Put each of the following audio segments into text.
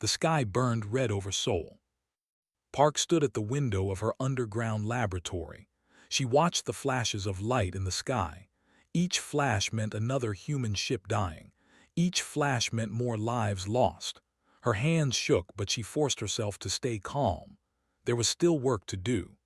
The sky burned red over Seoul. Park stood at the window of her underground laboratory. She watched the flashes of light in the sky. Each flash meant another human ship dying. Each flash meant more lives lost. Her hands shook, but she forced herself to stay calm. There was still work to do.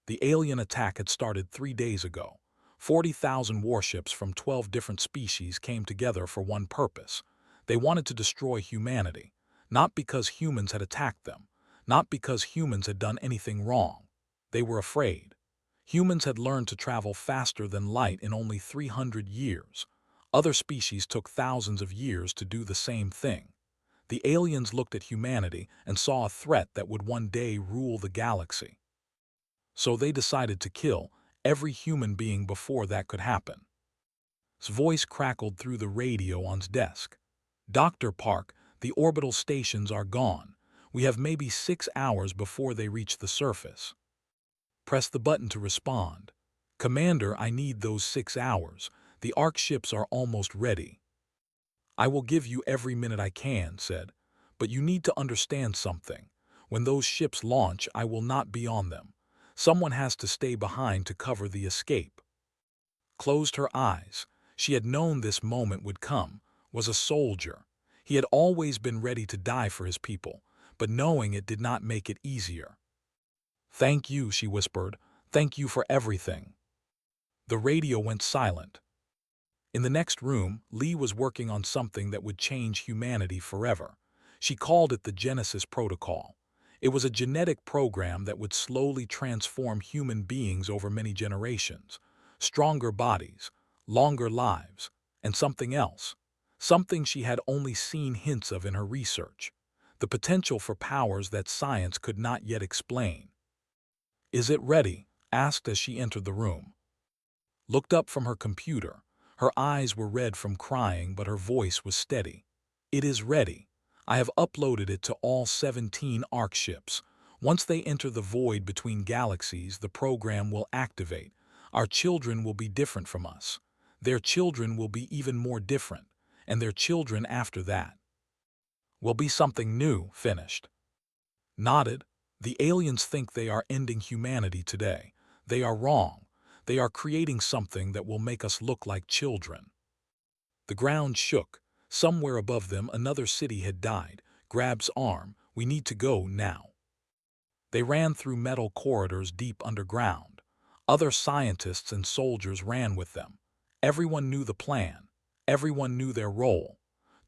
The alien attack had started 3 days ago. 40,000 warships from 12 different species came together for one purpose. They wanted to destroy humanity, not because humans had attacked them, not because humans had done anything wrong. They were afraid. Humans had learned to travel faster than light in only 300 years. Other species took thousands of years to do the same thing. The aliens looked at humanity and saw a threat that would one day rule the galaxy. So they decided to kill every human being before that could happen. His voice crackled through the radio on his desk. "Dr. Park, the orbital stations are gone. We have maybe 6 hours before they reach the surface." Press the button to respond. "Commander, I need those 6 hours. The ARC ships are almost ready." "I will give you every minute I can," said. "But you need to understand something. When those ships launch, I will not be on them. Someone has to stay behind to cover the escape." Closed her eyes. She had known this moment would come, was a soldier. He had always been ready to die for his people, but knowing it did not make it easier. "Thank you," she whispered. "Thank you for everything." The radio went silent. In the next room, Lee was working on something that would change humanity forever. She called it the Genesis Protocol. It was a genetic program that would slowly transform human beings over many generations. Stronger bodies, longer lives, and something else. Something she had only seen hints of in her research. The potential for powers that science could not yet explain. "Is it ready?" asked as she entered the room. Looked up from her computer. Her eyes were red from crying, but her voice was steady. "It is ready. I have uploaded it to all 17 ARC ships. Once they enter the void between galaxies, the program will activate. Our children will be different from us. Their children will be even more different, and their children after that will be something new." Finished. Nodded. "The aliens think they are ending humanity today. They are wrong. They are creating something that will make us look like children." The ground shook. Somewhere above them another city had died. Grab's arm. "We need to go now." They ran through metal corridors deep underground. Other scientists and soldiers ran with them. Everyone knew the plan. Everyone knew their role.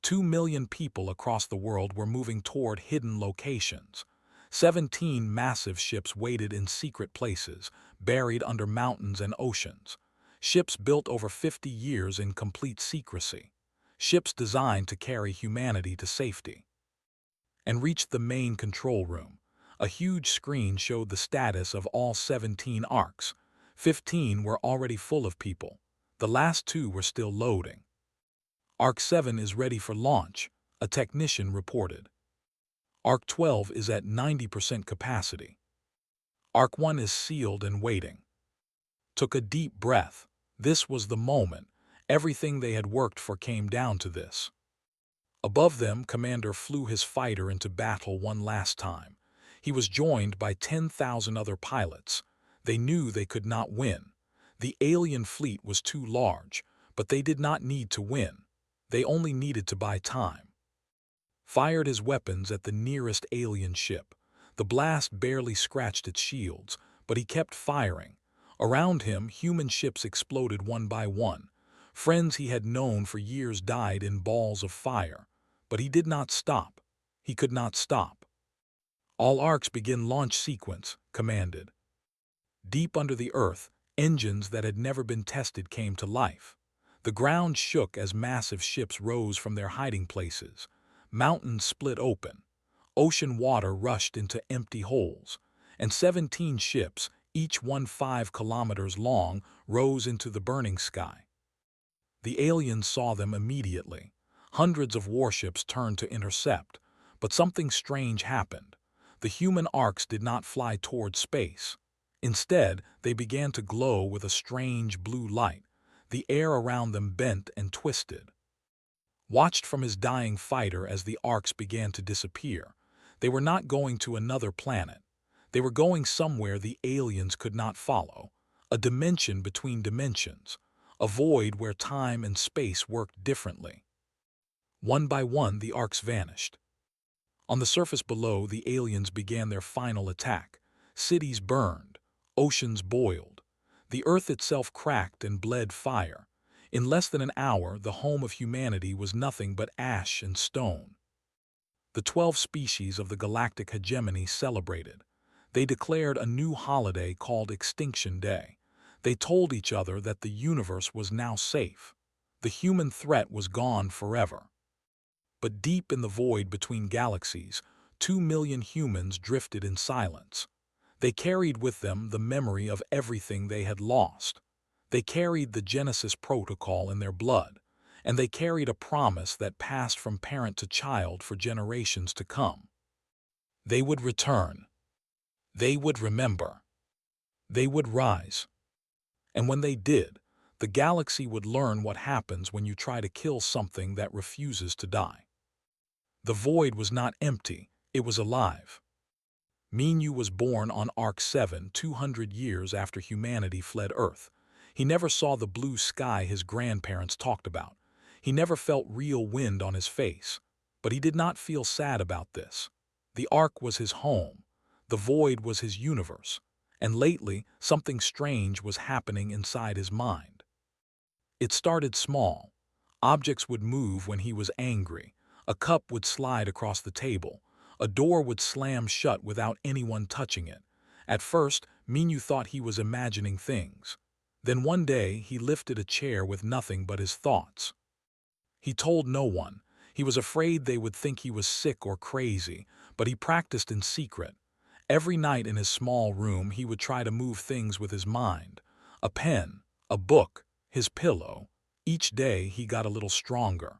2 million people across the world were moving toward hidden locations. 17 massive ships waited in secret places, buried under mountains and oceans. Ships built over 50 years in complete secrecy. Ships designed to carry humanity to safety. And reached the main control room. A huge screen showed the status of all 17 ARCs. 15 were already full of people. The last 2 were still loading. "ARC 7 is ready for launch," a technician reported. "ARC 12 is at 90% capacity. ARC 1 is sealed and waiting." Took a deep breath. This was the moment. Everything they had worked for came down to this. Above them, Commander flew his fighter into battle one last time. He was joined by 10,000 other pilots. They knew they could not win. The alien fleet was too large, but they did not need to win. They only needed to buy time. Fired his weapons at the nearest alien ship. The blast barely scratched its shields, but he kept firing. Around him, human ships exploded one by one. Friends he had known for years died in balls of fire. But he did not stop. He could not stop. "All ARCs begin launch sequence," commanded. Deep under the earth, engines that had never been tested came to life. The ground shook as massive ships rose from their hiding places. Mountains split open. Ocean water rushed into empty holes. And 17 ships, each one 5 kilometers long, rose into the burning sky. The aliens saw them immediately. Hundreds of warships turned to intercept. But something strange happened. The human ARCs did not fly toward space. Instead, they began to glow with a strange blue light. The air around them bent and twisted. watched from his dying fighter as the arcs began to disappear. They were not going to another planet. They were going somewhere the aliens could not follow, a dimension between dimensions, a void where time and space worked differently. One by one, the arcs vanished. On the surface below, the aliens began their final attack. Cities burned, oceans boiled. The earth itself cracked and bled fire. In less than an hour, the home of humanity was nothing but ash and stone. The 12 species of the galactic hegemony celebrated. They declared a new holiday called Extinction Day. They told each other that the universe was now safe. The human threat was gone forever. But deep in the void between galaxies, 2 million humans drifted in silence. They carried with them the memory of everything they had lost. They carried the Genesis Protocol in their blood, and they carried a promise that passed from parent to child for generations to come. They would return. They would remember. They would rise. And when they did, the galaxy would learn what happens when you try to kill something that refuses to die. The void was not empty, it was alive. Minyu was born on Arc 7 200 years after humanity fled Earth. He never saw the blue sky his grandparents talked about. He never felt real wind on his face. But he did not feel sad about this. The Ark was his home. The void was his universe. And lately, something strange was happening inside his mind. It started small. Objects would move when he was angry. A cup would slide across the table. A door would slam shut without anyone touching it. At first, Minyu thought he was imagining things. Then one day, he lifted a chair with nothing but his thoughts. He told no one. He was afraid they would think he was sick or crazy, but he practiced in secret. Every night in his small room, he would try to move things with his mind. A pen, a book, his pillow. Each day, he got a little stronger.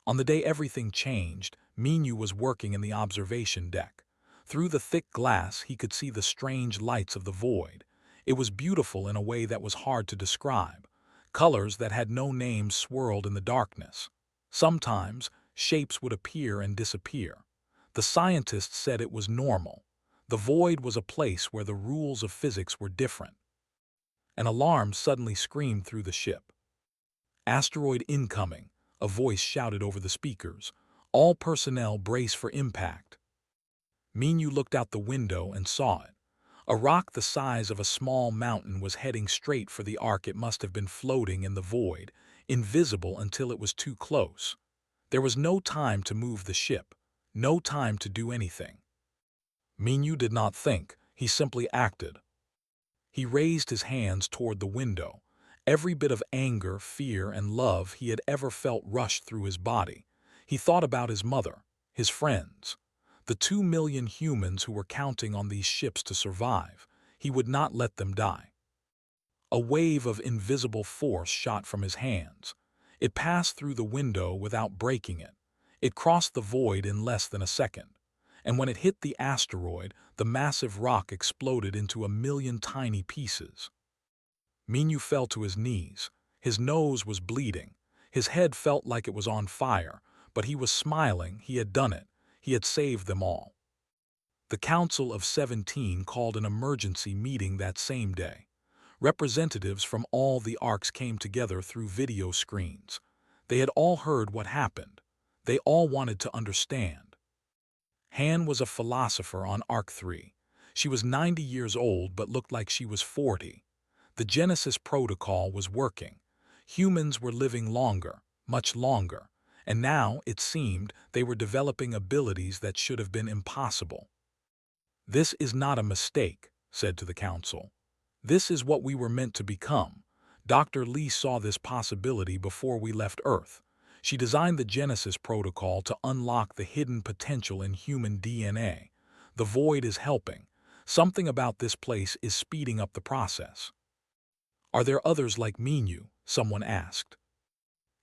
On the day everything changed, Minyu was working in the observation deck. Through the thick glass, he could see the strange lights of the void. It was beautiful in a way that was hard to describe. Colors that had no names swirled in the darkness. Sometimes, shapes would appear and disappear. The scientists said it was normal. The void was a place where the rules of physics were different. An alarm suddenly screamed through the ship. "Asteroid incoming," a voice shouted over the speakers. "All personnel brace for impact." Minyu looked out the window and saw it. A rock the size of a small mountain was heading straight for the Ark. It must have been floating in the void, invisible until it was too close. There was no time to move the ship, no time to do anything. Minyu did not think, he simply acted. He raised his hands toward the window. Every bit of anger, fear, and love he had ever felt rushed through his body. He thought about his mother, his friends, the 2 million humans who were counting on these ships to survive. He would not let them die. A wave of invisible force shot from his hands. It passed through the window without breaking it. It crossed the void in less than a second. And when it hit the asteroid, the massive rock exploded into a million tiny pieces. Minyu fell to his knees. His nose was bleeding. His head felt like it was on fire, but he was smiling. He had done it. He had saved them all. The Council of 17 called an emergency meeting that same day. Representatives from all the arcs came together through video screens. They had all heard what happened. They all wanted to understand. Han was a philosopher on Arc 3. She was 90 years old but looked like she was 40. The Genesis Protocol was working. Humans were living longer, much longer, and now, it seemed, they were developing abilities that should have been impossible. "This is not a mistake," said to the Council. "This is what we were meant to become. Dr. Lee saw this possibility before we left Earth. She designed the Genesis Protocol to unlock the hidden potential in human DNA. The void is helping. Something about this place is speeding up the process." "Are there others like Minyu?" someone asked.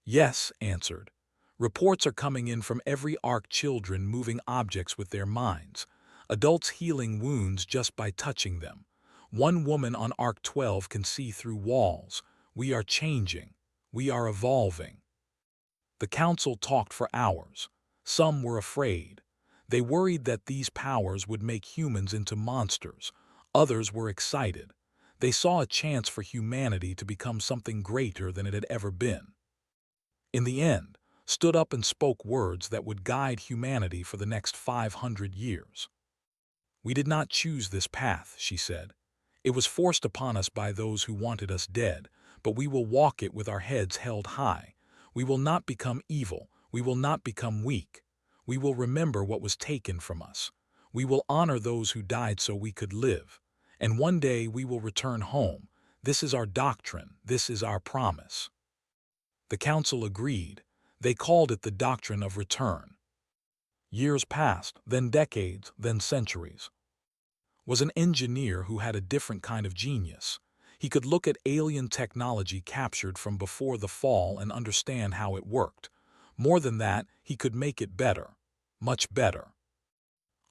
"Yes," answered. "Reports are coming in from every Ark, children moving objects with their minds, adults healing wounds just by touching them. One woman on Arc 12 can see through walls. We are changing. We are evolving." The council talked for hours. Some were afraid. They worried that these powers would make humans into monsters. Others were excited. They saw a chance for humanity to become something greater than it had ever been. In the end, stood up and spoke words that would guide humanity for the next 500 years. "We did not choose this path," she said. "It was forced upon us by those who wanted us dead, but we will walk it with our heads held high. We will not become evil. We will not become weak. We will remember what was taken from us. We will honor those who died so we could live. And one day we will return home. This is our doctrine. This is our promise." The council agreed. They called it the doctrine of return. Years passed, then decades, then centuries. Was an engineer who had a different kind of genius. He could look at alien technology captured from before the fall and understand how it worked. More than that, he could make it better. Much better.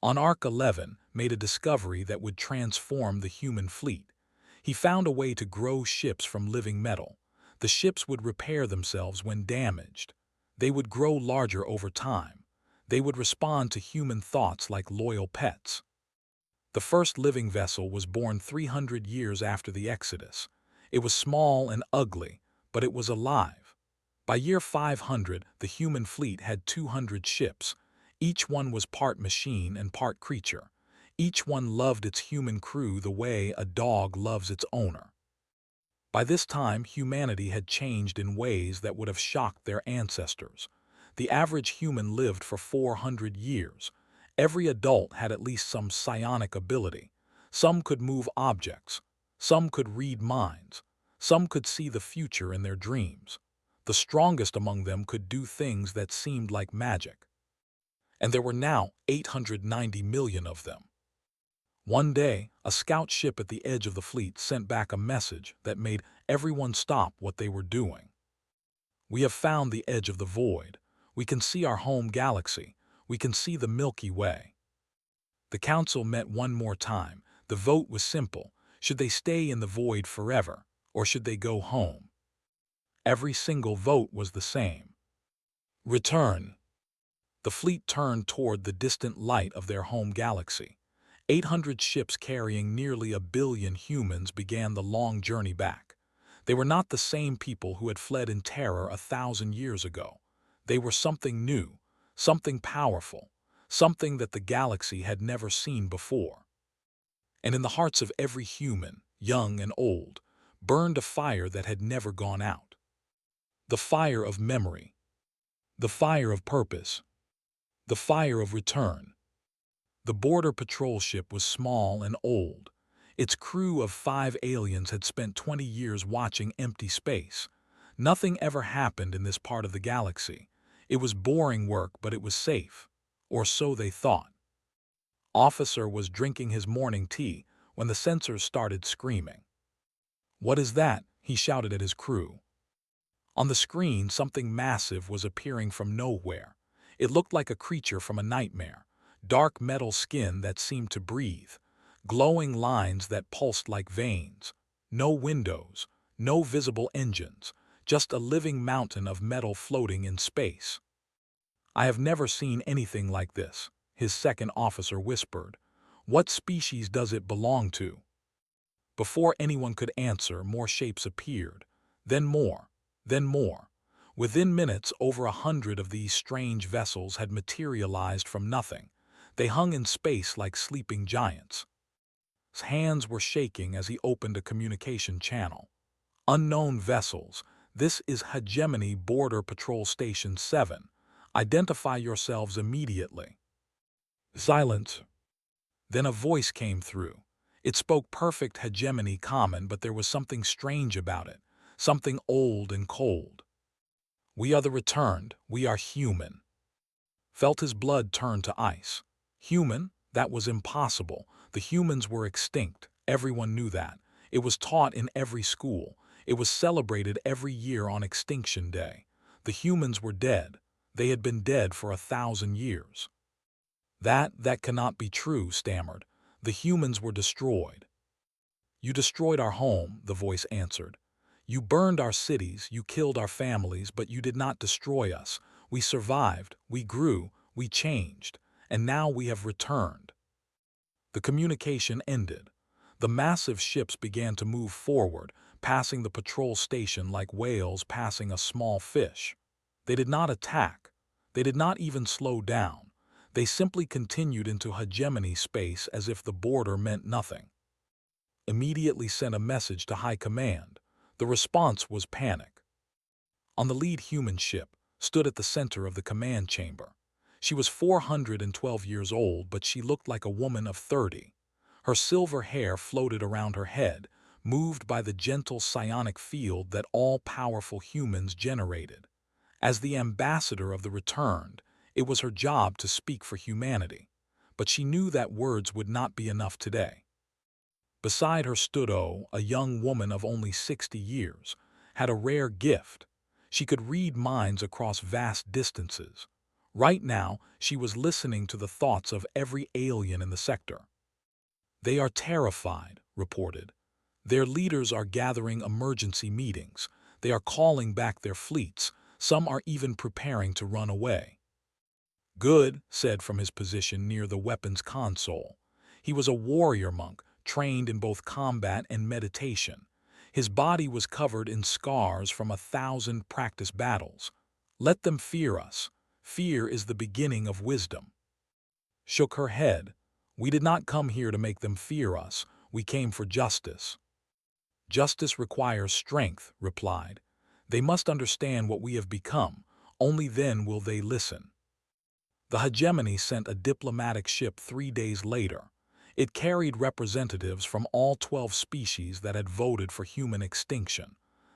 On Arc 11, made a discovery that would transform the human fleet. He found a way to grow ships from living metal. The ships would repair themselves when damaged. They would grow larger over time. They would respond to human thoughts like loyal pets. The first living vessel was born 300 years after the Exodus. It was small and ugly, but it was alive. By year 500, the human fleet had 200 ships. Each one was part machine and part creature. Each one loved its human crew the way a dog loves its owner. By this time, humanity had changed in ways that would have shocked their ancestors. The average human lived for 400 years. Every adult had at least some psionic ability. Some could move objects. Some could read minds. Some could see the future in their dreams. The strongest among them could do things that seemed like magic. And there were now 890 million of them. One day, a scout ship at the edge of the fleet sent back a message that made everyone stop what they were doing. "We have found the edge of the void. We can see our home galaxy. We can see the Milky Way." The council met one more time. The vote was simple. Should they stay in the void forever, or should they go home? Every single vote was the same. Return. The fleet turned toward the distant light of their home galaxy. 800 ships carrying nearly 1 billion humans began the long journey back. They were not the same people who had fled in terror 1,000 years ago. They were something new, something powerful, something that the galaxy had never seen before. And in the hearts of every human, young and old, burned a fire that had never gone out. The fire of memory. The fire of purpose. The fire of return. The border patrol ship was small and old. Its crew of 5 aliens had spent 20 years watching empty space. Nothing ever happened in this part of the galaxy. It was boring work, but it was safe. Or so they thought. Officer was drinking his morning tea when the sensors started screaming. "What is that?" he shouted at his crew. On the screen, something massive was appearing from nowhere. It looked like a creature from a nightmare. Dark metal skin that seemed to breathe. Glowing lines that pulsed like veins. No windows. No visible engines. Just a living mountain of metal floating in space. "I have never seen anything like this," his second officer whispered. "What species does it belong to?" Before anyone could answer, more shapes appeared. Then more. Then more. Within minutes, over 100 of these strange vessels had materialized from nothing. They hung in space like sleeping giants. His hands were shaking as he opened a communication channel. "Unknown vessels. This is Hegemony Border Patrol Station 7. Identify yourselves immediately." Silence. Then a voice came through. It spoke perfect Hegemony common, but there was something strange about it. Something old and cold. "We are the returned. We are human." Felt his blood turn to ice. Human? That was impossible. The humans were extinct. Everyone knew that. It was taught in every school. It was celebrated every year on Extinction Day. The humans were dead. They had been dead for 1,000 years. That cannot be true," stammered. "The humans were destroyed." "You destroyed our home," the voice answered. You burned our cities, you killed our families, but you did not destroy us. We survived, we grew, we changed, and now we have returned." The communication ended. The massive ships began to move forward, passing the patrol station like whales passing a small fish. They did not attack. They did not even slow down. They simply continued into hegemony space as if the border meant nothing. Immediately sent a message to High Command. The response was panic. On the lead human ship, stood at the center of the command chamber. She was 412 years old, but she looked like a woman of 30. Her silver hair floated around her head, moved by the gentle psionic field that all powerful humans generated. As the ambassador of the returned, it was her job to speak for humanity, but she knew that words would not be enough today. Beside her stood a young woman of only 60 years, had a rare gift. She could read minds across vast distances. Right now, she was listening to the thoughts of every alien in the sector. "They are terrified," reported. "Their leaders are gathering emergency meetings. They are calling back their fleets. Some are even preparing to run away." "Good," said from his position near the weapons console. He was a warrior monk, trained in both combat and meditation. His body was covered in scars from 1,000 practice battles. "Let them fear us. Fear is the beginning of wisdom." Shook her head. "We did not come here to make them fear us. We came for justice." "Justice requires strength," replied. "They must understand what we have become. Only then will they listen." The hegemony sent a diplomatic ship 3 days later. It carried representatives from all 12 species that had voted for human extinction.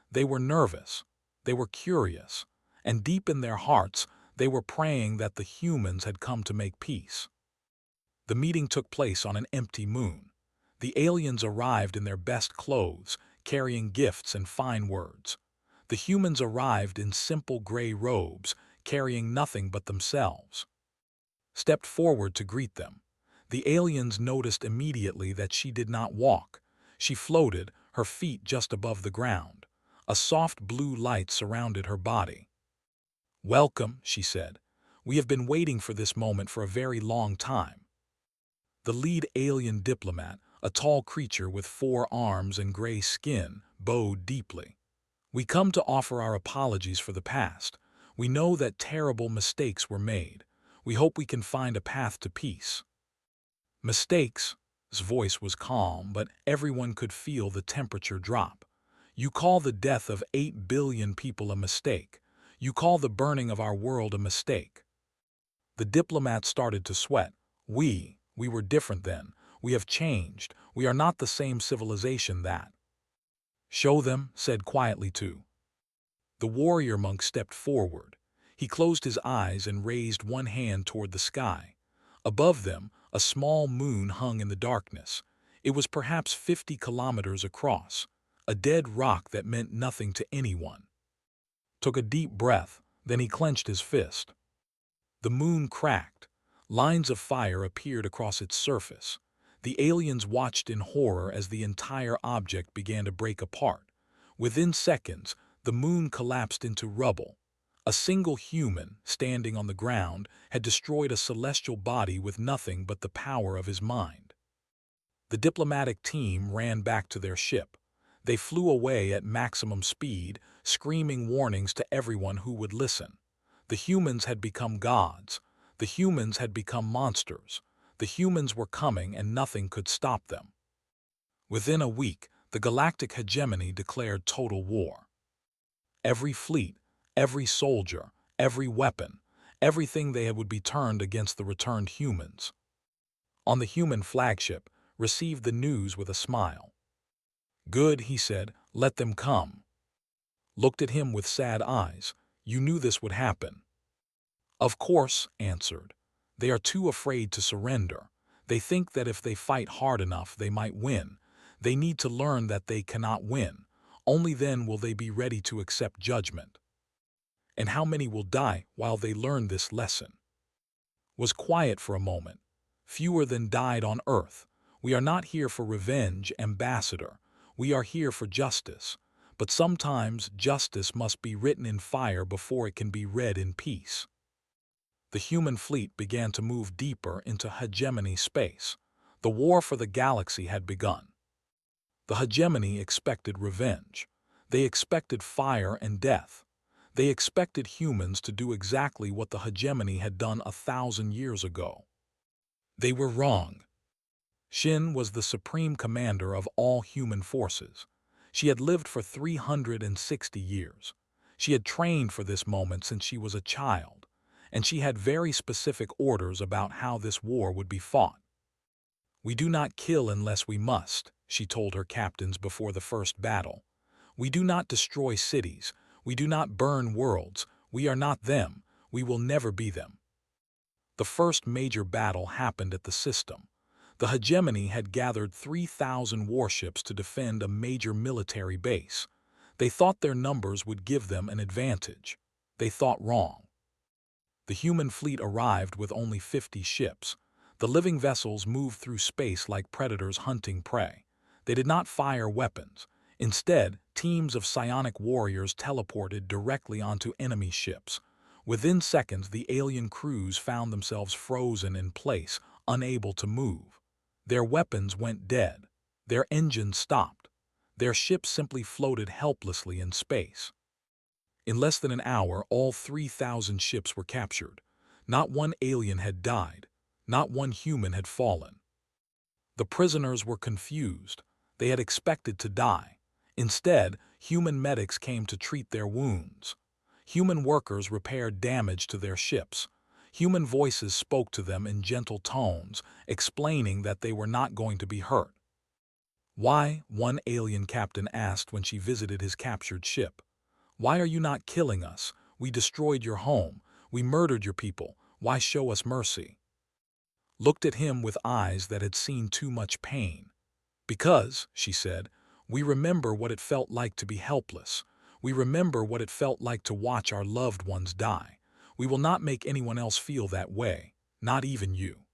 They were nervous, they were curious, and deep in their hearts, they were praying that the humans had come to make peace. The meeting took place on an empty moon. The aliens arrived in their best clothes, carrying gifts and fine words. The humans arrived in simple gray robes, carrying nothing but themselves. Stepped forward to greet them. The aliens noticed immediately that she did not walk. She floated, her feet just above the ground. A soft blue light surrounded her body. "Welcome," she said. "We have been waiting for this moment for a very long time." The lead alien diplomat, a tall creature with 4 arms and gray skin, bowed deeply. "We come to offer our apologies for the past. We know that terrible mistakes were made. We hope we can find a path to peace." "Mistakes?" His voice was calm, but everyone could feel the temperature drop. "You call the death of 8 billion people a mistake. You call the burning of our world a mistake." The diplomat started to sweat. We were different then. We have changed. We are not the same civilization that." "Show them," said quietly too. The warrior monk stepped forward. He closed his eyes and raised one hand toward the sky. Above them, a small moon hung in the darkness. It was perhaps 50 kilometers across, a dead rock that meant nothing to anyone. Took a deep breath, then he clenched his fist. The moon cracked. Lines of fire appeared across its surface. The aliens watched in horror as the entire object began to break apart. Within seconds, the moon collapsed into rubble. A single human, standing on the ground, had destroyed a celestial body with nothing but the power of his mind. The diplomatic team ran back to their ship. They flew away at maximum speed, screaming warnings to everyone who would listen. The humans had become gods. The humans had become monsters. The humans were coming and nothing could stop them. Within a week, the galactic hegemony declared total war. Every fleet, every soldier, every weapon, everything they had would be turned against the returned humans. On the human flagship, received the news with a smile. "Good," he said, "let them come." Looked at him with sad eyes. "You knew this would happen." "Of course," answered. "They are too afraid to surrender. They think that if they fight hard enough, they might win. They need to learn that they cannot win. Only then will they be ready to accept judgment." "And how many will die while they learn this lesson?" Was quiet for a moment. "Fewer than died on Earth. We are not here for revenge, ambassador. We are here for justice. But sometimes justice must be written in fire before it can be read in peace. The human fleet began to move deeper into hegemony space. The war for the galaxy had begun. The hegemony expected revenge. They expected fire and death. They expected humans to do exactly what the hegemony had done 1,000 years ago. They were wrong. Shin was the supreme commander of all human forces. She had lived for 360 years. She had trained for this moment since she was a child, and she had very specific orders about how this war would be fought. "We do not kill unless we must," she told her captains before the first battle. "We do not destroy cities. We do not burn worlds. We are not them. We will never be them." The first major battle happened at the system. The hegemony had gathered 3,000 warships to defend a major military base. They thought their numbers would give them an advantage. They thought wrong. The human fleet arrived with only 50 ships. The living vessels moved through space like predators hunting prey. They did not fire weapons. Instead, teams of psionic warriors teleported directly onto enemy ships. Within seconds, the alien crews found themselves frozen in place, unable to move. Their weapons went dead. Their engines stopped. Their ships simply floated helplessly in space. In less than an hour, all 3,000 ships were captured. Not one alien had died. Not one human had fallen. The prisoners were confused. They had expected to die. Instead, human medics came to treat their wounds. Human workers repaired damage to their ships. Human voices spoke to them in gentle tones, explaining that they were not going to be hurt. "Why?" one alien captain asked when she visited his captured ship. "Why are you not killing us? We destroyed your home. We murdered your people. Why show us mercy?" Looked at him with eyes that had seen too much pain. "Because," she said, "we remember what it felt like to be helpless. We remember what it felt like to watch our loved ones die. We will not make anyone else feel that way, not even you."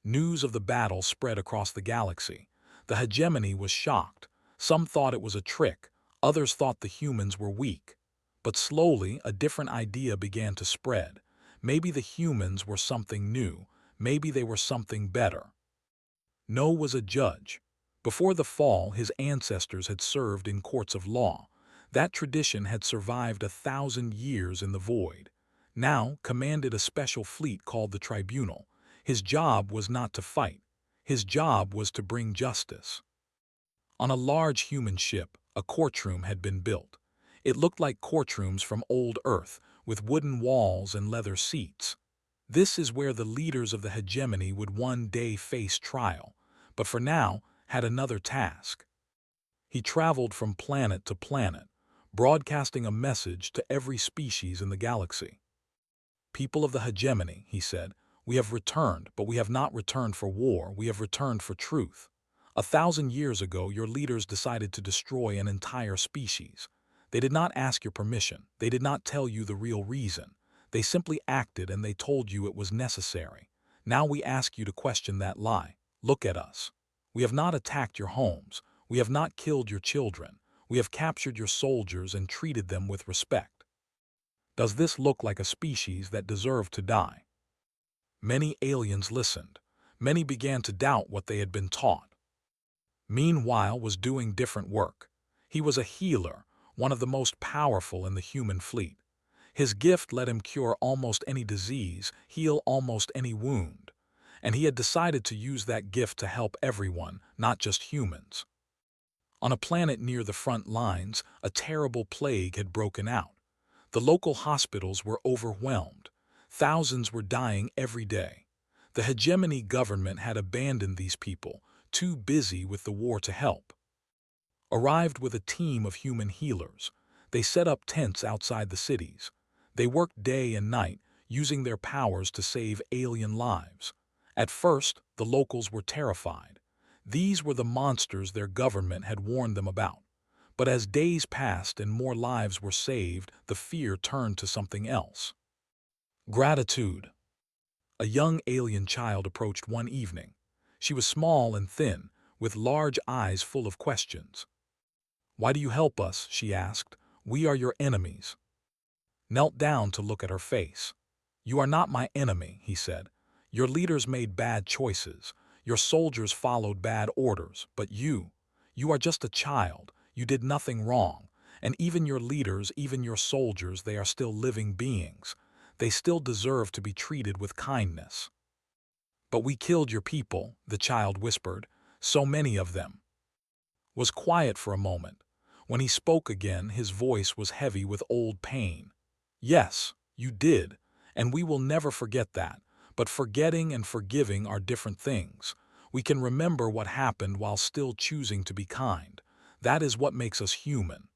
News of the battle spread across the galaxy. The hegemony was shocked. Some thought it was a trick. Others thought the humans were weak. But slowly, a different idea began to spread. Maybe the humans were something new. Maybe they were something better. No was a judge. Before the fall, his ancestors had served in courts of law. That tradition had survived 1,000 years in the void. Now commanded a special fleet called the Tribunal. His job was not to fight. His job was to bring justice. On a large human ship, a courtroom had been built. It looked like courtrooms from old Earth, with wooden walls and leather seats. This is where the leaders of the hegemony would one day face trial, but for now had another task. He traveled from planet to planet, broadcasting a message to every species in the galaxy. "People of the hegemony," he said, "we have returned, but we have not returned for war, we have returned for truth. 1,000 years ago, your leaders decided to destroy an entire species. They did not ask your permission, they did not tell you the real reason. They simply acted and they told you it was necessary. Now we ask you to question that lie. Look at us. We have not attacked your homes. We have not killed your children. We have captured your soldiers and treated them with respect. Does this look like a species that deserved to die?" Many aliens listened. Many began to doubt what they had been taught. Meanwhile was doing different work. He was a healer, one of the most powerful in the human fleet. His gift let him cure almost any disease, heal almost any wound. And he had decided to use that gift to help everyone, not just humans. On a planet near the front lines, a terrible plague had broken out. The local hospitals were overwhelmed. Thousands were dying every day. The hegemony government had abandoned these people, too busy with the war to help. Arrived with a team of human healers. They set up tents outside the cities. They worked day and night, using their powers to save alien lives. At first, the locals were terrified. These were the monsters their government had warned them about. But as days passed and more lives were saved, the fear turned to something else. Gratitude. A young alien child approached one evening. She was small and thin, with large eyes full of questions. "Why do you help us?" she asked. "We are your enemies." Knelt down to look at her face. "You are not my enemy," he said. "Your leaders made bad choices. Your soldiers followed bad orders. But you are just a child. You did nothing wrong. And even your leaders, even your soldiers, they are still living beings. They still deserve to be treated with kindness." "But we killed your people," the child whispered. "So many of them." Was quiet for a moment. When he spoke again, his voice was heavy with old pain. "Yes, you did, and we will never forget that. But forgetting and forgiving are different things. We can remember what happened while still choosing to be kind. That is what makes us human."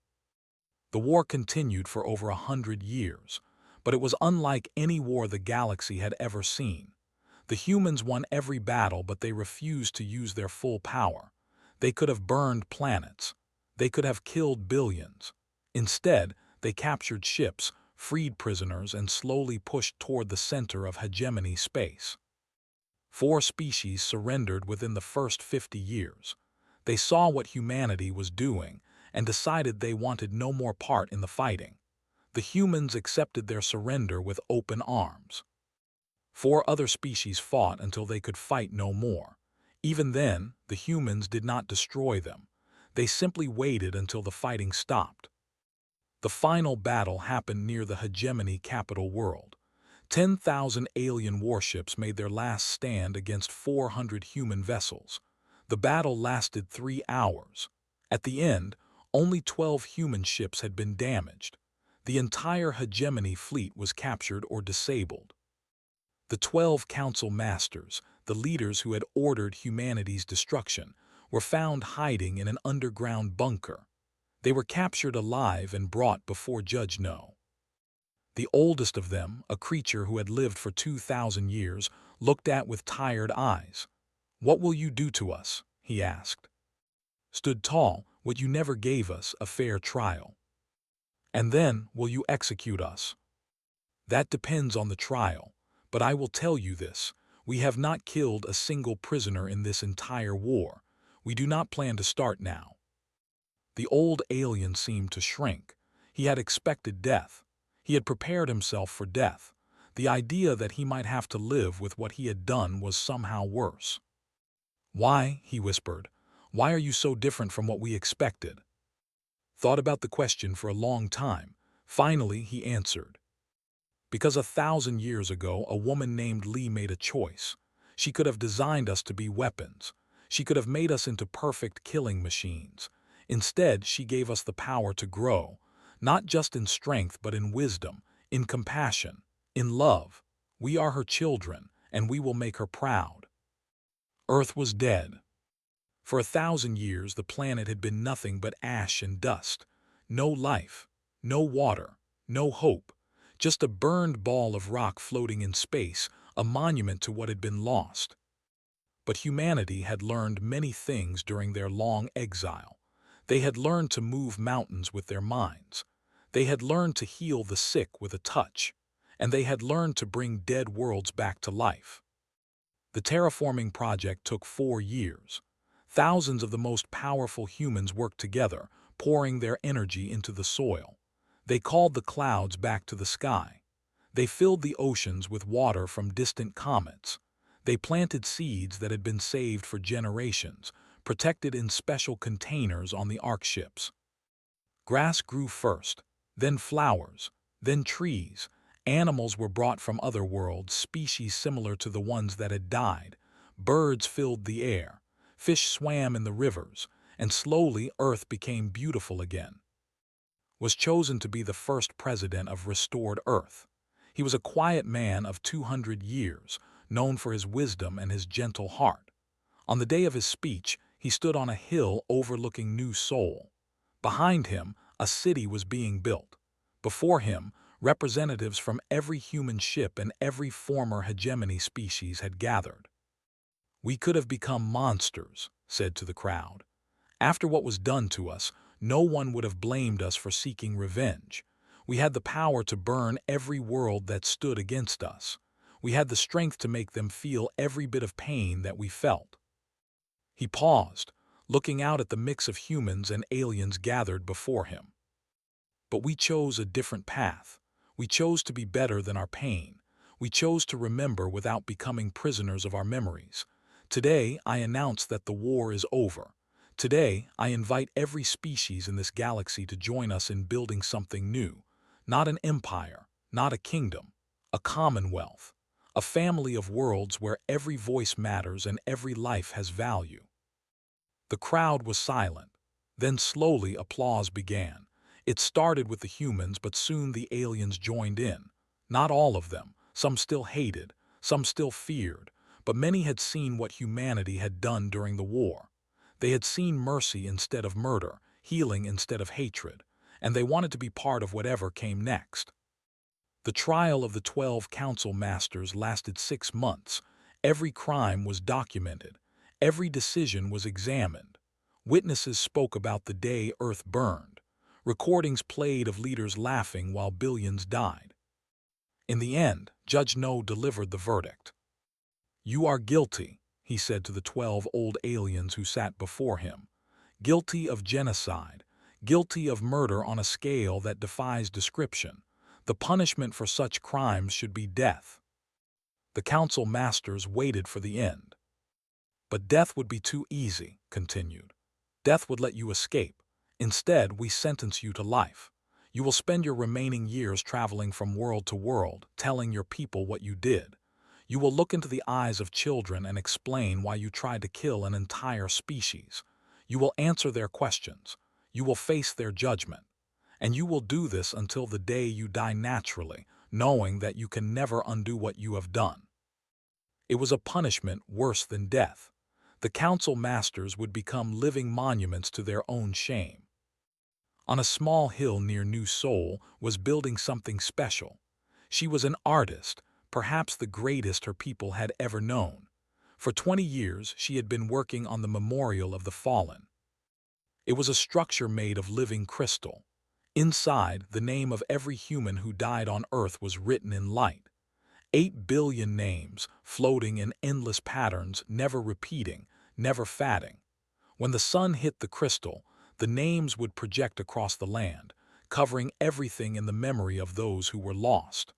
The war continued for over 100 years, but it was unlike any war the galaxy had ever seen. The humans won every battle, but they refused to use their full power. They could have burned planets. They could have killed billions. Instead, they captured ships, freed prisoners, and slowly pushed toward the center of hegemony space. 4 species surrendered within the first 50 years. They saw what humanity was doing and decided they wanted no more part in the fighting. The humans accepted their surrender with open arms. 4 other species fought until they could fight no more. Even then, the humans did not destroy them. They simply waited until the fighting stopped. The final battle happened near the hegemony capital world. 10,000 alien warships made their last stand against 400 human vessels. The battle lasted 3 hours. At the end, only 12 human ships had been damaged. The entire hegemony fleet was captured or disabled. The 12 council masters, the leaders who had ordered humanity's destruction, were found hiding in an underground bunker. They were captured alive and brought before Judge No. The oldest of them, a creature who had lived for 2,000 years, looked at with tired eyes. "What will you do to us?" he asked. "Stood tall, what you never gave us, a fair trial." "And then, will you execute us?" "That depends on the trial. But I will tell you this, we have not killed a single prisoner in this entire war. We do not plan to start now." The old alien seemed to shrink. He had expected death. He had prepared himself for death. The idea that he might have to live with what he had done was somehow worse. "Why?" he whispered. "Why are you so different from what we expected?" Thought about the question for a long time. Finally, he answered. "Because 1,000 years ago, a woman named Lee made a choice. She could have designed us to be weapons. She could have made us into perfect killing machines. Instead, she gave us the power to grow, not just in strength but in wisdom, in compassion, in love. We are her children, and we will make her proud." Earth was dead. For 1,000 years, the planet had been nothing but ash and dust. No life, no water, no hope. Just a burned ball of rock floating in space, a monument to what had been lost. But humanity had learned many things during their long exile. They had learned to move mountains with their minds. They had learned to heal the sick with a touch. And they had learned to bring dead worlds back to life. The terraforming project took 4 years. Thousands of the most powerful humans worked together, pouring their energy into the soil. They called the clouds back to the sky. They filled the oceans with water from distant comets. They planted seeds that had been saved for generations, protected in special containers on the Ark ships. Grass grew first, then flowers, then trees. Animals were brought from other worlds, species similar to the ones that had died. Birds filled the air. Fish swam in the rivers, and slowly Earth became beautiful again. Was chosen to be the first president of restored Earth. He was a quiet man of 200 years, known for his wisdom and his gentle heart. On the day of his speech, he stood on a hill overlooking New Seoul. Behind him, a city was being built. Before him, representatives from every human ship and every former hegemony species had gathered. "We could have become monsters," said to the crowd. "After what was done to us, no one would have blamed us for seeking revenge. We had the power to burn every world that stood against us. We had the strength to make them feel every bit of pain that we felt." He paused, looking out at the mix of humans and aliens gathered before him. But we chose a different path. We chose to be better than our pain. We chose to remember without becoming prisoners of our memories. Today, I announce that the war is over. Today, I invite every species in this galaxy to join us in building something new. Not an empire, not a kingdom, a commonwealth, a family of worlds where every voice matters and every life has value. The crowd was silent. Then slowly applause began. It started with the humans, but soon the aliens joined in. Not all of them. Some still hated, some still feared, but many had seen what humanity had done during the war. They had seen mercy instead of murder, healing instead of hatred, and they wanted to be part of whatever came next. The trial of the 12 council masters lasted 6 months. Every crime was documented. Every decision was examined. Witnesses spoke about the day Earth burned. Recordings played of leaders laughing while billions died. In the end, Judge No delivered the verdict. "You are guilty," he said to the 12 old aliens who sat before him. "Guilty of genocide, guilty of murder on a scale that defies description. The punishment for such crimes should be death." The council masters waited for the end. "But death would be too easy," continued. "Death would let you escape. Instead, we sentence you to life. You will spend your remaining years traveling from world to world, telling your people what you did. You will look into the eyes of children and explain why you tried to kill an entire species. You will answer their questions. You will face their judgment. And you will do this until the day you die naturally, knowing that you can never undo what you have done." It was a punishment worse than death. The council masters would become living monuments to their own shame. On a small hill near New Seoul was building something special. She was an artist, perhaps the greatest her people had ever known. For 20 years, she had been working on the memorial of the fallen. It was a structure made of living crystal. Inside, the name of every human who died on Earth was written in light. 8 billion names, floating in endless patterns, never repeating, never fading. When the sun hit the crystal, the names would project across the land, covering everything in the memory of those who were lost.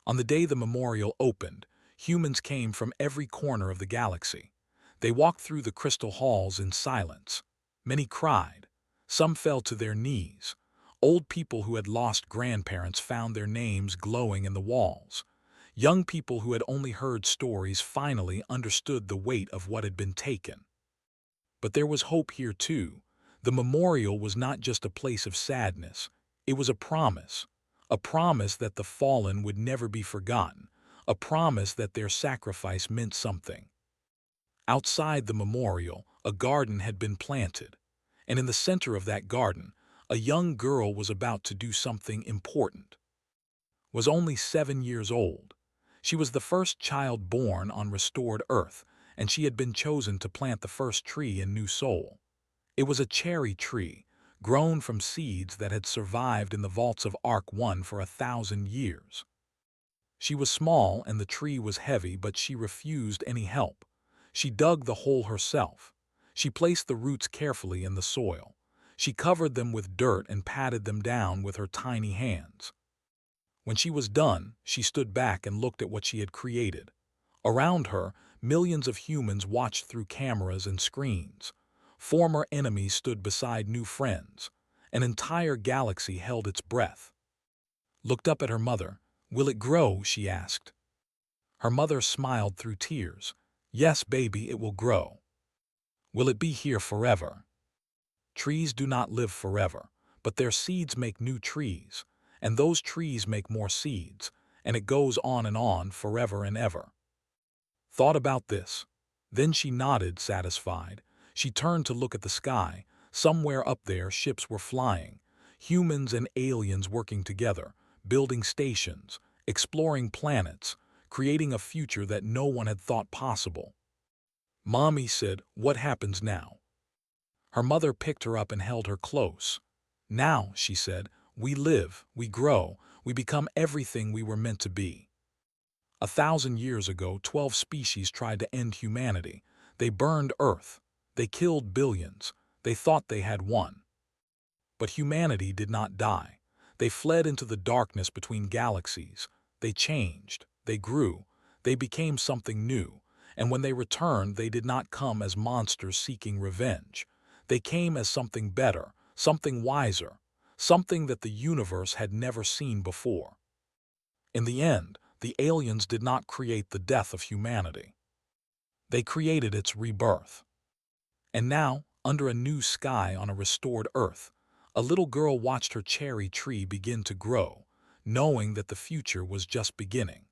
On the day the memorial opened, humans came from every corner of the galaxy. They walked through the crystal halls in silence. Many cried. Some fell to their knees. Old people who had lost grandparents found their names glowing in the walls. Young people who had only heard stories finally understood the weight of what had been taken. But there was hope here too. The memorial was not just a place of sadness. It was a promise that the fallen would never be forgotten, a promise that their sacrifice meant something. Outside the memorial, a garden had been planted, and in the center of that garden, a young girl was about to do something important. Was only 7 years old. She was the first child born on restored Earth, and she had been chosen to plant the first tree in New Seoul. It was a cherry tree, grown from seeds that had survived in the vaults of Ark 1 for 1,000 years. She was small and the tree was heavy, but she refused any help. She dug the hole herself. She placed the roots carefully in the soil. She covered them with dirt and patted them down with her tiny hands. When she was done, she stood back and looked at what she had created. Around her, millions of humans watched through cameras and screens. Former enemies stood beside new friends. An entire galaxy held its breath. Looked up at her mother. "Will it grow?" she asked. Her mother smiled through tears. "Yes, baby, it will grow." "Will it be here forever?" Trees do not live forever, but their seeds make new trees, and those trees make more seeds, and it goes on, forever and ever. Thought about this. Then she nodded, satisfied. She turned to look at the sky. Somewhere up there, ships were flying. Humans and aliens working together, building stations, exploring planets, creating a future that no one had thought possible. Mommy said, "What happens now?" Her mother picked her up and held her close. "Now," she said, "we live, we grow, we become everything we were meant to be." 1,000 years ago, 12 species tried to end humanity. They burned Earth. They killed billions. They thought they had won. But humanity did not die. They fled into the darkness between galaxies. They changed. They grew. They became something new. And when they returned, they did not come as monsters seeking revenge. They came as something better, something wiser, something that the universe had never seen before. In the end, the aliens did not create the death of humanity. They created its rebirth. And now, under a new sky on a restored Earth, a little girl watched her cherry tree begin to grow, knowing that the future was just beginning.